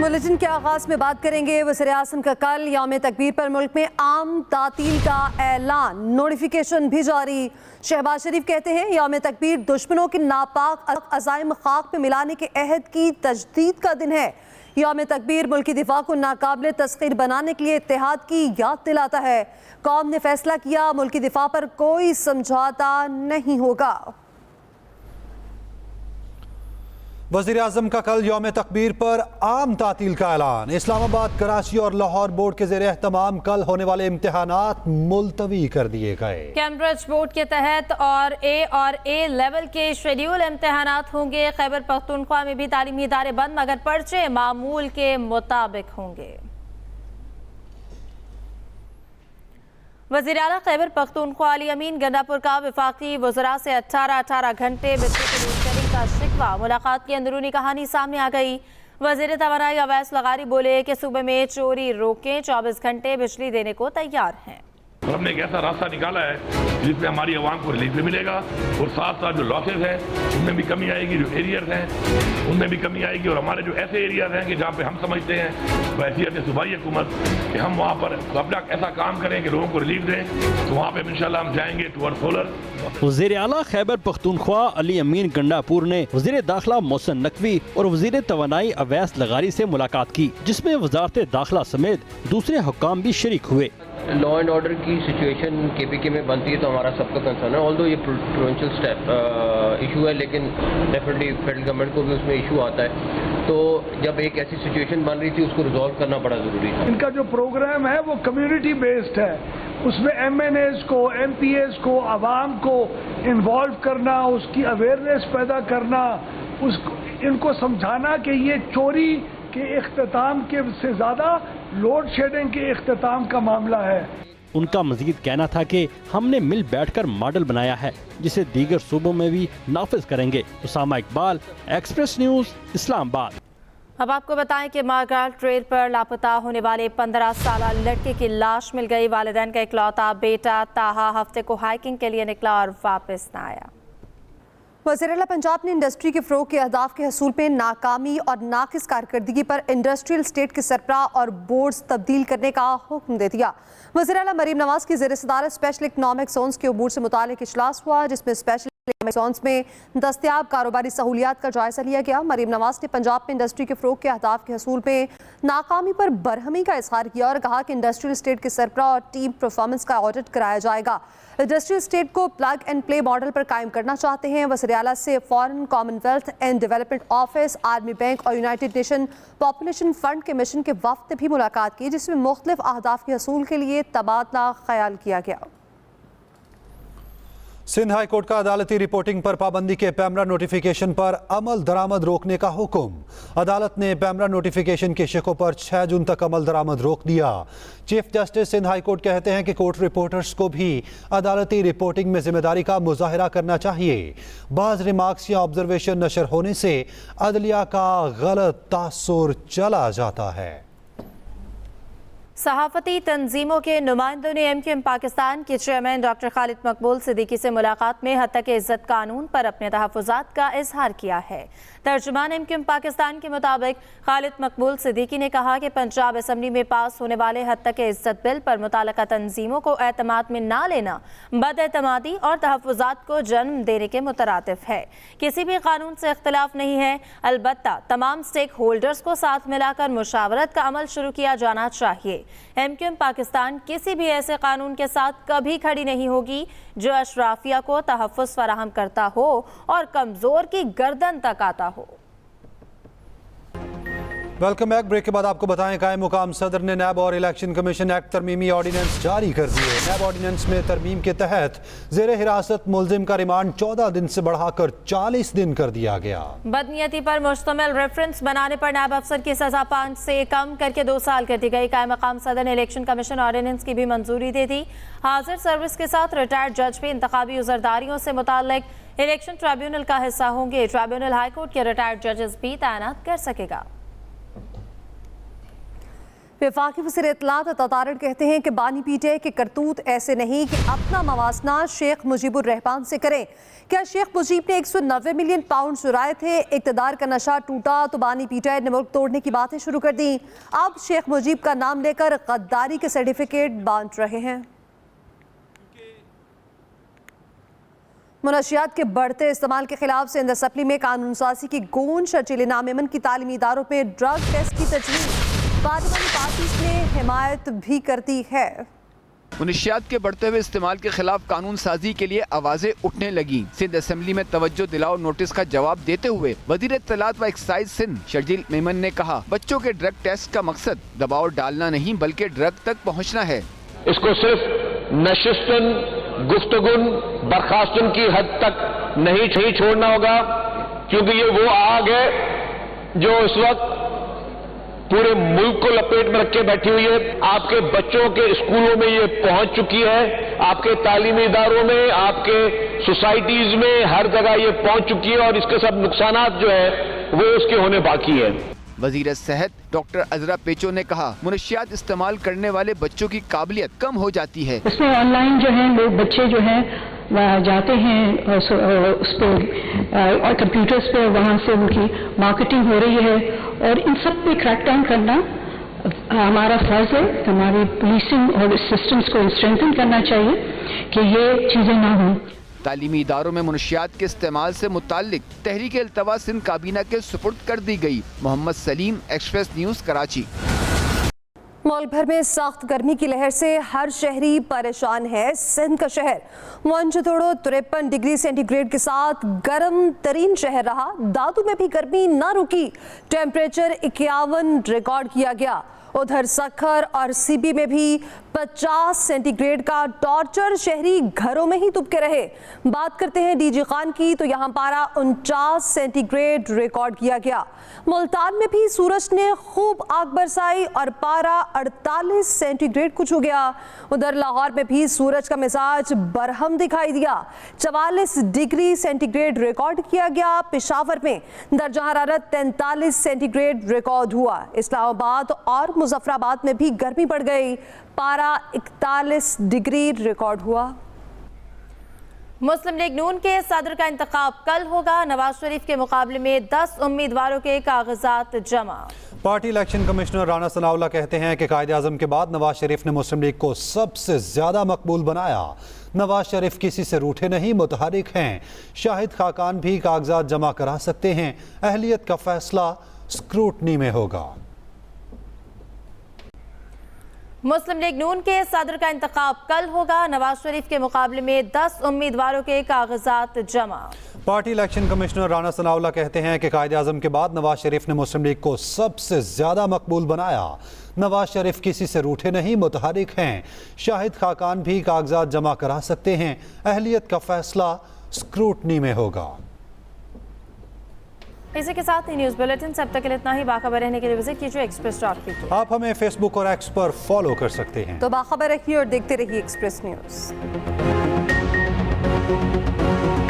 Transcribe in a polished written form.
Bulletin के आगाज में बात करेंगे वज़ीर-ए-आज़म का कल यौम तकबीर पर मुल्क में आम तातील का ऐलान, नोटिफिकेशन भी जारी। शहबाज शरीफ कहते हैं यौम तकबीर दुश्मनों के नापाक अज़ाइम खाक में मिलाने के अहद की तजदीद का दिन है। यौम तकबीर मुल्की दिफा को नाकाबिल तस्खीर बनाने के लिए इत्तेहाद की याद दिलाता है। कौम ने फैसला किया, मुल्की दिफा पर कोई समझौता नहीं होगा। वज़ीर-ए-आज़म का कल यौम तकबीर पर आम तातील का ऐलान। इस्लामाबाद, कराची और लाहौर बोर्ड के ज़ेर एहतमाम कल होने वाले इम्तिहानात मुलतवी कर दिए गए। कैम्ब्रिज बोर्ड के तहत और ए लेवल के शेड्यूल इम्तिहानात होंगे। खैबर पख्तूनख्वा में भी तालीमी इदारे बंद, मगर पर्चे मामूल के मुताबिक होंगे। वज़ीर आला खैबर पख्तूनख्वा अली अमीन गंडापुर का वफाकी वज़रा से 18 घंटे बिजली की लोड शेडिंग का शिकवा। मुलाकात की अंदरूनी कहानी सामने आ गई। वज़ीर तवानाई अवैस लगारी बोले कि सूबे में चोरी रोकें, 24 घंटे बिजली देने को तैयार हैं। और हमने एक ऐसा रास्ता निकाला है जिसमें हमारी आवाम को रिलीफ भी मिलेगा और साथ साथ जो लॉसेज हैं उनमें भी कमी आएगी, जो एरियाज हैं उनमें भी कमी आएगी। और हमारे जो ऐसे एरियाज हैं कि जहाँ पे हम समझते हैं बहैसियत सूबाई हुकूमत कि हम वहाँ पर अपना ऐसा काम करें कि लोगों को रिलीफ दें, तो वहाँ पर इंशाल्लाह हम जाएंगे टूअर्ड सोलर। वज़ीर आला खैबर पख्तूनख्वा अली अमीन गंडापुर ने वज़ीर दाखिला मोहसिन नकवी और वज़ीर तवानाई अवैस लगारी से मुलाकात की, जिसमें वज़ारत दाखिला समेत दूसरे हुक्काम भी शरीक हुए। लॉ एंड ऑर्डर की सिचुएशन केपीके में बनती है तो हमारा सबका कंसर्न है। ऑल्दो ये प्रोविंशियल स्टेप इशू है, लेकिन डेफिनेटली फेडरल गवर्नमेंट को भी उसमें इशू आता है। तो जब एक ऐसी सिचुएशन बन रही थी उसको रिजॉल्व करना बड़ा ज़रूरी था। इनका जो प्रोग्राम है वो कम्युनिटी बेस्ड है, उसमें MNAs को, MPAs को, आवाम को इन्वॉल्व करना, उसकी अवेयरनेस पैदा करना, उसको इनको समझाना कि ये चोरी के इख्तिताम के से ज़्यादा लोड शेडिंग के इख्तिताम का मामला है। उनका मजीद कहना था कि हमने मिल बैठकर मॉडल बनाया है जिसे दीगर सूबों में भी नाफिज करेंगे। Usama Iqbal, express news, Islamabad. अब आपको बताएं कि मार्गारेट ट्रेल पर लापता होने वाले 15 साला लड़के की लाश मिल गई। वालिदैन का इकलौता बेटा ताहा हफ्ते को हाइकिंग के लिए निकला और वापस न आया। वज़ीर-ए-आला पंजाब ने इंडस्ट्री के फ़रोग़ के अहदाफ के हसूल में नाकामी और नाकिस कारकर्दगी पर इंडस्ट्रियल स्टेट के सरबराह और बोर्ड्स तब्दील करने का हुक्म दे दिया। वज़ीर-ए-आला मरीम नवाज़ की ज़ेर सदारत स्पेशल इकनॉमिक जोन्स के अमूर से मुतालिक इजलास हुआ, जिसमें स्पेशल इकनॉमिक जोन्स में दस्तयाब कारोबारी सहूलियात का जायज़ा लिया गया। मरीम नवाज़ ने पंजाब में इंडस्ट्री के फ़रोग़ के अहदाफ के हसूल में नाकामी पर बरहमी का इजहार किया और कहा कि इंडस्ट्रियल स्टेट के सरबराह और टीम परफॉर्मेंस का ऑडिट कराया जाएगा। इंडस्ट्रियल स्टेट को प्लग एंड प्ले मॉडल पर कायम करना चाहते हैं। वज़ीर आला से foreign, Commonwealth and development office, army bank और यूनाइटेड नेशन पॉपुलेशन फंड के मिशन के वक्त भी मुलाकात की, जिसमें मुख्तलिफ अहदाफ के हसूल के लिए तबादला ख्याल किया गया। सिंध हाई कोर्ट का अदालती रिपोर्टिंग पर पाबंदी के पैमरा नोटिफिकेशन पर अमल दरामद रोकने का हुक्म। अदालत ने पैमरा नोटिफिकेशन के शिकों पर 6 जून तक अमल दरामद रोक दिया। Chief justice Sindh high court कहते हैं कि कोर्ट रिपोर्टर्स को भी अदालती रिपोर्टिंग में जिम्मेदारी का मुजाहरा करना चाहिए। बाज़ रिमार्क्स या ऑब्जर्वेशन नशर होने से अदलिया का गलत तासुर चला जाता है। सहाफ़ती तंजीमों के नुमाइंदों ने MQM पाकिस्तान के चेयरमैन डॉक्टर खालिद मकबूल सिद्दीकी से मुलाकात में हद तक इज़्ज़त कानून पर अपने तहफ़्फ़ुज़ात का इजहार किया है। तर्जुमान MQM पाकिस्तान के मुताबिक खालिद मकबूल सिद्दीकी ने कहा कि पंजाब असम्बली में पास होने वाले हद तक इज़्ज़त बिल पर मुताल्लिक़ा तंजीमों को एतमाद में ना लेना बदएतमादी और तहफ़्फ़ुज़ात को जन्म देने के मुतरातिफ है। किसी भी कानून से इख्तिलाफ नहीं है, अलबत्ता तमाम स्टेक होल्डर्स को साथ मिलाकर मुशावरत का अमल शुरू किया जाना चाहिए। MQM पाकिस्तान किसी भी ऐसे कानून के साथ कभी खड़ी नहीं होगी जो अशराफिया को तहफ़्फ़ुज़ फराहम करता हो और कमज़ोर की गर्दन तक आता हो। Welcome back. ब्रेक के बाद आपको बताएं कायम मुकाम सदर ने नैब और इलेक्शन कमीशन एक्ट तरमीमी ऑर्डिनेंस जारी कर दिए। नैब ऑर्डिनेंस में तरमीम के तहत ज़ेरे हिरासत मुलजिम का रिमांड 14 दिन से बढ़ाकर 40 दिन कर दिया गया। बदनीयती पर मुश्तमिल रेफरेंस बनाने पर नैब अफसर की सजा 5 से कम करके 2 साल कर दी गई। कायम मकाम सदर ने इलेक्शन कमीशन ऑर्डिनेंस की भी मंजूरी दे दी। हाजिर सर्विस के साथ रिटायर्ड जज भी इंतखाबी उज़रदारियों से मुताल्लिक इलेक्शन ट्रिब्यूनल का हिस्सा होंगे। ट्रिब्यूनल हाई कोर्ट के रिटायर्ड जजेस भी तैनात कर सकेगा। वफाकी वज़ीर इत्तलात ततारड़ कहते हैं कि बानी पीटीआई के करतूत ऐसे नहीं कि अपना मवासना शेख मुजीबुर रहमान से करें। क्या शेख मुजीब ने 190 मिलियन पाउंड चुराए थे? इक़्तिदार का नशा टूटा तो बानी पीटीआई ने मुल्क तोड़ने की बातें शुरू कर दी। अब शेख मुजीब का नाम लेकर गद्दारी के सर्टिफिकेट बांट रहे हैं। मुनशियात के बढ़ते इस्तेमाल के खिलाफ सिंध असम्बली में कानून साजी की गूंज। शर्जीले नामेमन की तालीमी इदारों में ड्रग टेस्ट की तजवीज़ पार्लियामानी पार्टीज ने हिमायत भी करती है। मुनशियात के बढ़ते हुए इस्तेमाल के खिलाफ कानून साजी के लिए आवाजें उठने लगी। सिंध असम्बली में तवज्जो दिलाओ नोटिस का जवाब देते हुए वजीर इत्तलात व एक्साइज सिंध शर्जील मेमन ने कहा, बच्चों के ड्रग टेस्ट का मकसद दबाव डालना नहीं बल्कि ड्रग तक पहुँचना है। इसको सिर्फ नशिस्तन गुफ्तगुन बर्खास्तन की हद तक नहीं छोड़ना होगा, क्योंकि ये वो आग है जो इस वक्त पूरे मुल्क को लपेट में रख के बैठी हुई है। आपके बच्चों के स्कूलों में ये पहुंच चुकी है, आपके तालीमी इदारों में, आपके सोसाइटीज में, हर जगह ये पहुंच चुकी है और इसके सब नुकसानात जो है वो उसके होने बाकी है। वजीर सेहत डॉक्टर अजरा पेचो ने कहा, मुनशियात इस्तेमाल करने वाले बच्चों की काबिलियत कम हो जाती है। इसमें ऑनलाइन जो है लोग बच्चे जो हैं जाते हैं उस पर और कंप्यूटर्स पे, वहाँ से उनकी मार्केटिंग हो रही है और इन सब पे क्रैकडाउन करना हमारा फर्ज है। हमारी पुलिसिंग और सिस्टम्स को स्ट्रेंथन करना चाहिए कि ये चीज़ें ना हों। तालीमी इदारों में मुनशियात के इस्तेमाल से मुताल्लिक तहरीक इल्तवा सिंध काबीना के सुपुर्द कर दी गई। Mohammad Salim, express news, Karachi. मुल्क भर में सख्त गर्मी की लहर से हर शहरी परेशान है। सिंध का शहर मोइंजोदड़ो 53 डिग्री सेंटीग्रेड के साथ गर्म तरीन शहर रहा। दादू में भी गर्मी न रुकी, टेम्परेचर 51 रिकॉर्ड किया गया। उधर सखर और सीबी में भी 50 सेंटीग्रेड का टॉर्चर, शहरी घरों में ही दुबके रहे। बात करते हैं डीजी खान की, तो यहाँ पारा 49 सेंटीग्रेड रिकॉर्ड किया गया। मुल्तान में भी सूरज ने खूब आग बरसाई और पारा 48 सेंटीग्रेड को छू गया। उधर लाहौर में भी सूरज का मिजाज बरहम दिखाई दिया, 44 डिग्री सेंटीग्रेड रिकॉर्ड किया गया। पेशावर में दर्जा हरारत 43 सेंटीग्रेड रिकॉर्ड हुआ। इस्लामाबाद और मुजफ्फराबाद में भी गर्मी बढ़ गई, पारा 41 डिग्री रिकॉर्ड हुआ। मुस्लिम लीग नून के सदर का इंतखाब कल होगा। नवाज शरीफ के मुकाबले में 10 उम्मीदवारों के कागजात जमा। Party election commissioner Rana Sanaullah कहते हैं कि कायदे आज़म के बाद नवाज शरीफ ने मुस्लिम लीग को सबसे ज्यादा मकबूल बनाया। नवाज शरीफ किसी से रूठे नहीं, मुतहरिक हैं। शाहिद खाकान भी कागजात जमा करा सकते हैं। अहलियत का फैसला स्क्रूटनी में होगा। मुस्लिम लीग नून के सदर का इंतखाब कल होगा। नवाज शरीफ के मुकाबले में 10 उम्मीदवारों के कागजात जमा। Party election commissioner Rana Sanaullah कहते हैं कि कायदे आज़म के बाद नवाज शरीफ ने मुस्लिम लीग को सबसे ज्यादा मकबूल बनाया। नवाज शरीफ किसी से रूठे नहीं, मुतहरिक हैं। शाहिद खाकान भी कागजात जमा करा सकते हैं। अहलियत का फैसला स्क्रूटनी में होगा। इसी के साथ ही न्यूज़ बुलेटिन से अब तक इतना ही। बाखबर रहने के लिए विजिट कीजिए express.pk। आप हमें फेसबुक और एक्स पर फॉलो कर सकते हैं। तो बाखबर रखिए और देखते रहिए एक्सप्रेस न्यूज़।